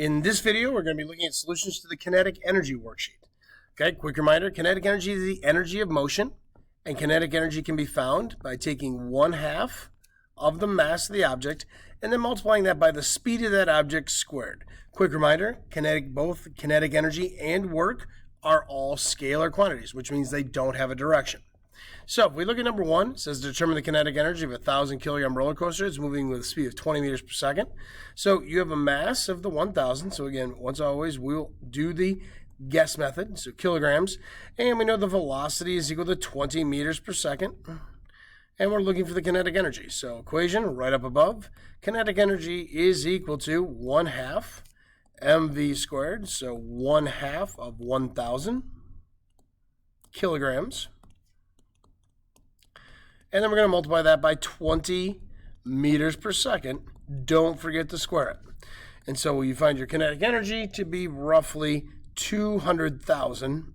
In this video, we're going to be looking at solutions to the kinetic energy worksheet. Okay, quick reminder, kinetic energy is the energy of motion, and kinetic energy can be found by taking 1/2 of the mass of the object and then multiplying that by the speed of that object squared. Quick reminder, both kinetic energy and work are all scalar quantities, which means they don't have a direction. So if we look at number 1, it says determine the kinetic energy of a 1,000 kilogram roller coaster. It's moving with a speed of 20 meters per second. So you have a mass of the 1,000. So again, once always, we'll do the guess method, so kilograms. And we know the velocity is equal to 20 meters per second. And we're looking for the kinetic energy. So equation right up above, kinetic energy is equal to 1/2 mv squared. So 1/2 of 1,000 kilograms. And then we're going to multiply that by 20 meters per second. Don't forget to square it. And so you find your kinetic energy to be roughly 200,000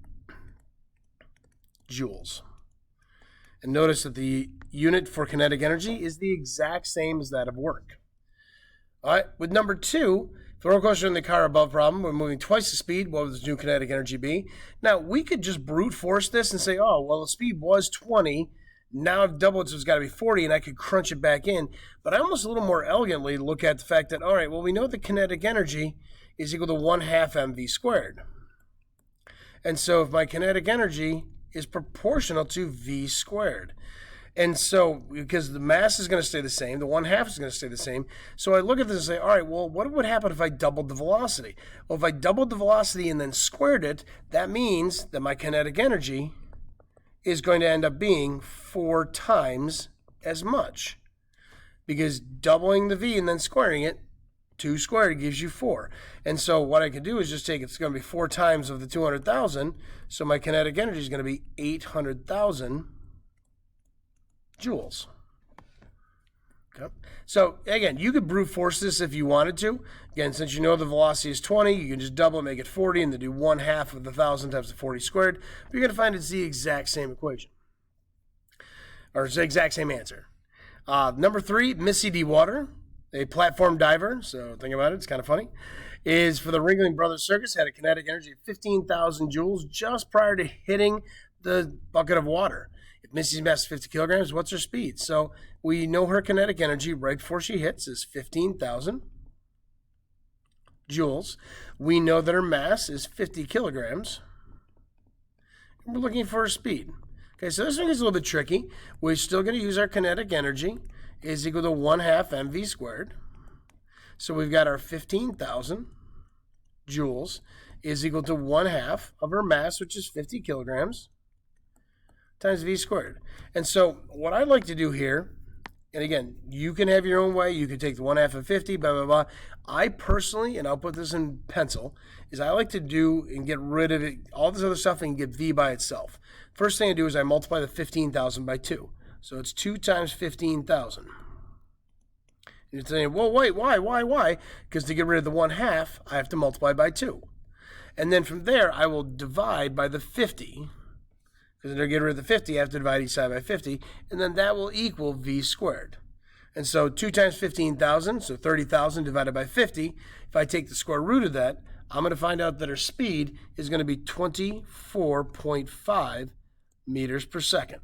joules. And notice that the unit for kinetic energy is the exact same as that of work. All right, with number 2, the roller coaster and the car above problem, we're moving twice the speed. What would the new kinetic energy be? Now, we could just brute force this and say, oh, well, the speed was 20. Now I've doubled it, so it's got to be 40, and I could crunch it back in. But I almost a little more elegantly look at the fact that, all right, well, we know the kinetic energy is equal to 1/2 mv squared. And so if my kinetic energy is proportional to v squared. And so, because the mass is going to stay the same, the 1/2 is going to stay the same. So I look at this and say, all right, well, what would happen if I doubled the velocity? Well, if I doubled the velocity and then squared it, that means that my kinetic energy is going to end up being 4 times as much. Because doubling the v and then squaring it, 2 squared gives you 4. And so what I could do is just take, it's going to be 4 times of the 200,000, so my kinetic energy is going to be 800,000 joules. Okay. So again, you could brute force this if you wanted to. Again, since you know the velocity is 20, you can just double it, make it 40, and then do 1/2 of the 1,000 times the 40 squared. But you're going to find it's the exact same equation, or it's the exact same answer. Number 3, Missy D. Water, a platform diver, so think about it, it's kind of funny, is for the Ringling Brothers Circus, had a kinetic energy of 15,000 joules just prior to hitting the bucket of water. If Missy's mass is 50 kilograms, what's her speed? So we know her kinetic energy right before she hits is 15,000 joules. We know that her mass is 50 kilograms. And we're looking for her speed. Okay, so this one is a little bit tricky. We're still going to use our kinetic energy is equal to 1/2 mv squared. So we've got our 15,000 joules is equal to 1/2 of her mass, which is 50 kilograms, times v squared. And so what I like to do here, and again, you can have your own way. You can take the 1/2 of 50, blah, blah, blah. I personally, and I'll put this in pencil, is I like to do and get rid of it, all this other stuff, and get v by itself. First thing I do is I multiply the 15,000 by 2. So it's 2 times 15,000. You're saying, well, wait, why? Because to get rid of the 1/2, I have to multiply by 2. And then from there, I will divide by the 50. Because to get rid of the 50, I have to divide each side by 50, and then that will equal v squared. And so 2 times 15,000, so 30,000 divided by 50. If I take the square root of that, I'm going to find out that her speed is going to be 24.5 meters per second.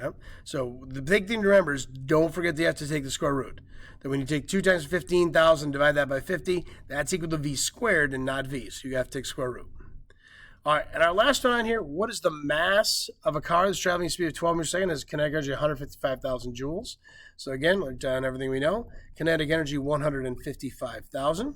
Okay? So the big thing to remember is don't forget that you have to take the square root. That when you take 2 times 15,000, divide that by 50, that's equal to v squared and not v, so you have to take square root. All right, and our last one on here, what is the mass of a car that's traveling at a speed of 12 meters per second? Has kinetic energy 155,000 joules. So again, we've done everything we know. Kinetic energy 155,000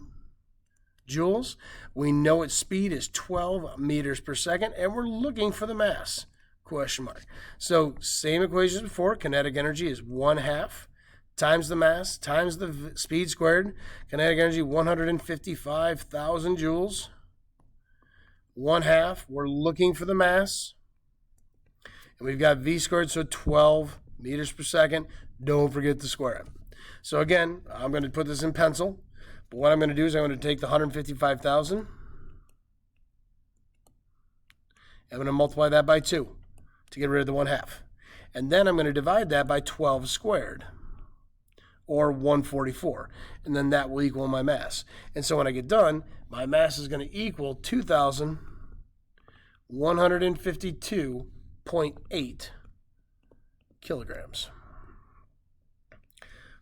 joules. We know its speed is 12 meters per second, and we're looking for the mass, question mark. So same equation as before. Kinetic energy is 1/2 times the mass times the speed squared. Kinetic energy 155,000 joules. 1/2, we're looking for the mass, and we've got v squared, so 12 meters per second. Don't forget to square it. So again, I'm going to put this in pencil, but what I'm going to do is I'm going to take the 155,000, I'm going to multiply that by 2 to get rid of the 1/2, and then I'm going to divide that by 12 squared. or 144. And then that will equal my mass. And so when I get done, my mass is going to equal 2,152.8 kilograms.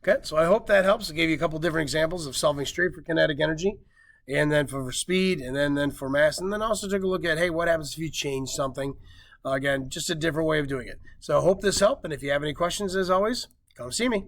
Okay, so I hope that helps. I gave you a couple different examples of solving straight for kinetic energy, and then for speed, and then for mass, and then also took a look at, hey, what happens if you change something? Again, just a different way of doing it. So I hope this helped, and if you have any questions, as always, come see me.